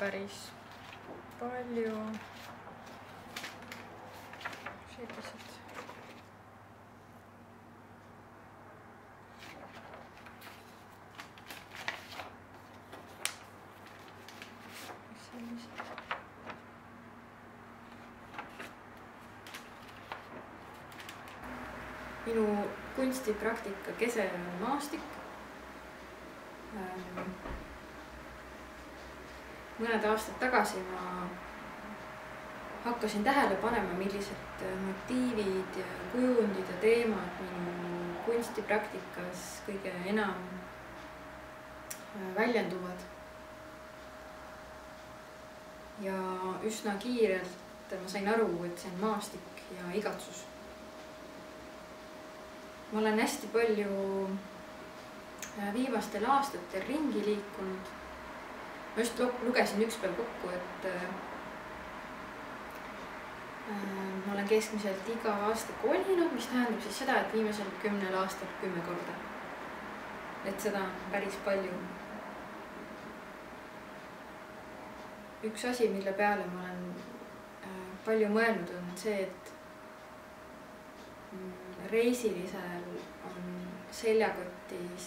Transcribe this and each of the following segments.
päris palju sellised minu kunstipraktika kese on maastik. Mõned aastad tagasi ma hakkasin tähele panema, millised motiivid ja kujundid ja teemad minu kunstipraktikas kõige enam väljenduvad. Ja üsna kiirelt ma sain aru, et see on maastik ja igatsus. Ma olen hästi palju viimastel aastatel ringi liikunud. Ma just lugesin ükspäev kokku, et ma olen keskmiselt iga aasta kolinud, mis tähendab siis seda, et viimasel 10 aastal 10 korda. Et seda on päris palju. Üks asi, mille peale ma olen palju mõelnud, on see, et reisilisel on seljakotis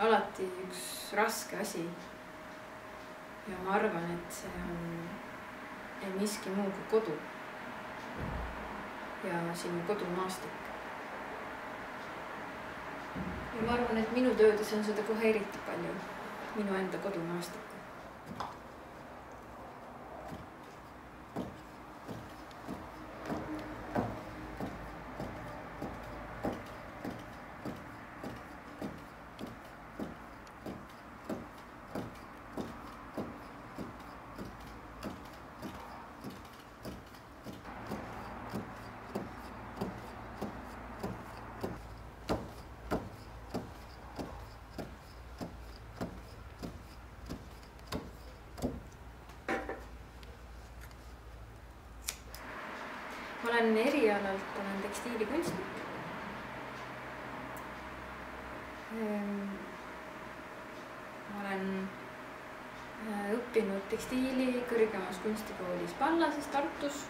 alati üks raske asi. Ja ma arvan, et see on miski muu kui kodu ja sinu kodumaastik. Ja ma arvan, et minu töödes on seda kohe eriti palju, minu enda kodumaastikku. Ma olen erialalt tekstiilikunstnik. Ma olen õppinud tekstiili kõrgemas kunstikoolis Pallases Tartus,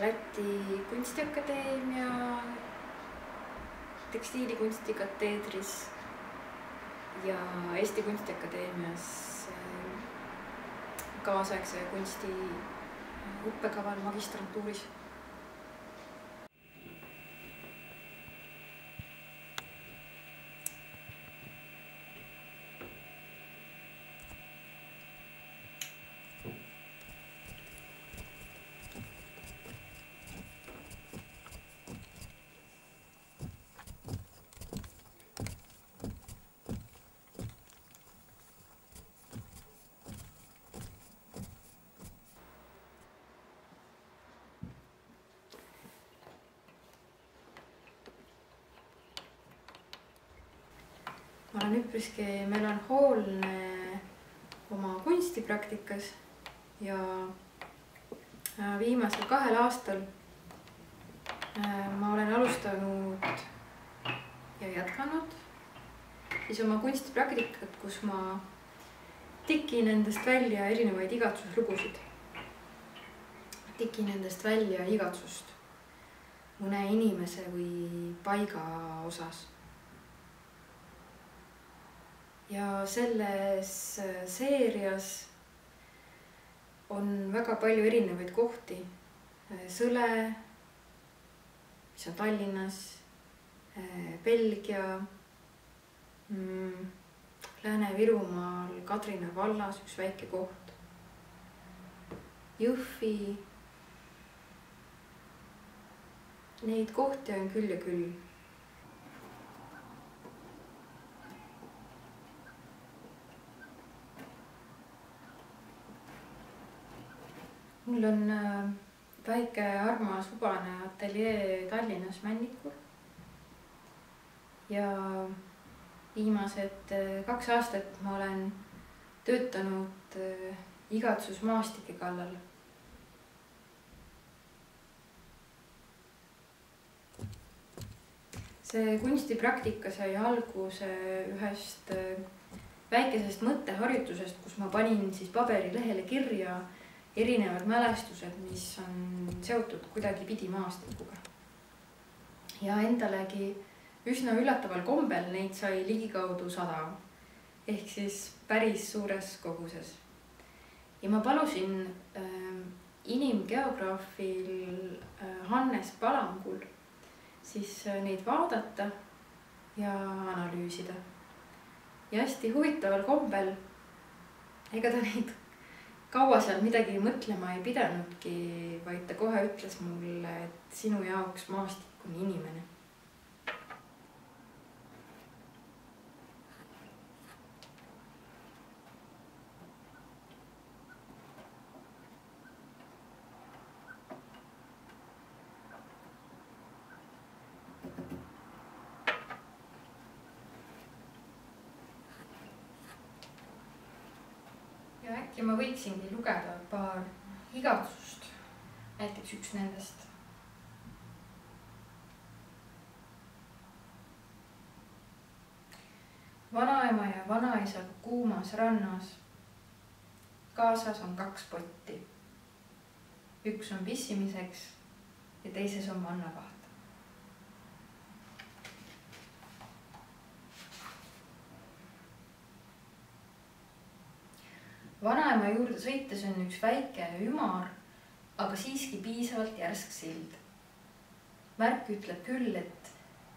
Läti kunstiakadeemia tekstiilikunstikatedris ja Eesti kunstiakadeemias kaasaegse kunsti õppekaval magistrantuuris. Ma olen üpriski melanhoolne oma kunstipraktikas ja viimasel 2 aastal ma olen alustanud ja jätkanud siis oma kunstipraktikat, kus ma tikin endast välja erinevaid igatsuslugusid. Tikin endast välja igatsust mõne inimese või paiga osas. Ja selles seerias on väga palju erinevaid kohti. Sõle, mis on Tallinnas, Belgia, Lääne-Virumaal, Kadrina vallas üks väike koht, Jõhvi. Neid kohti on küll ja küll. Mul on väike armas ubane ateljee Tallinnas Männikul ja viimased 2 aastat ma olen töötanud igatsusmaastike kallal. see kunstipraktika sai alguse ühest väikesest mõtteharjutusest, kus ma panin siis paberilehele kirja erinevad mälestused, mis on seotud kuidagipidi maastikuga. Ja endalegi üsna üllataval kombel neid sai ligikaudu 100 ehk siis päris suures koguses. Ja ma palusin inimgeograafil Hannes Palangul siis neid vaadata ja analüüsida. Ja hästi huvitaval kombel, ega ta neid kaua seal midagi mõtlema ei pidanudki, vaid ta kohe ütles mulle, et sinu jaoks maastik on inimene. Ja äkki ma võiksingi lugeda paar igatsust, näiteks üks nendest. Vanaema ja vanaisaga kuumas rannas. Kaasas on 2 potti. Üks on pissimiseks ja teises on mannavaht. Vanaema juurde sõites on üks väike ümar, aga siiski piisavalt järsk sild. Märk ütleb küll, et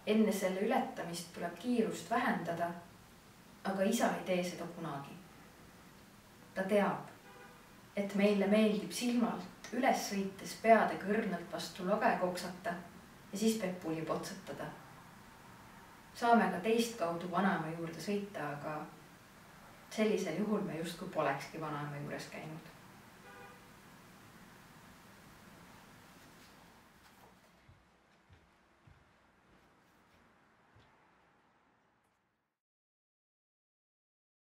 enne selle ületamist tuleb kiirust vähendada, aga isa ei tee seda kunagi. Ta teab, et meile meeldib silmalt üles sõites peadega õrnalt vastu lage koksata ja siis pepuli potsatada. Saame ka teist kaudu vanaema juurde sõita, aga sellisel juhul me justkui polekski vanaema juures käinud.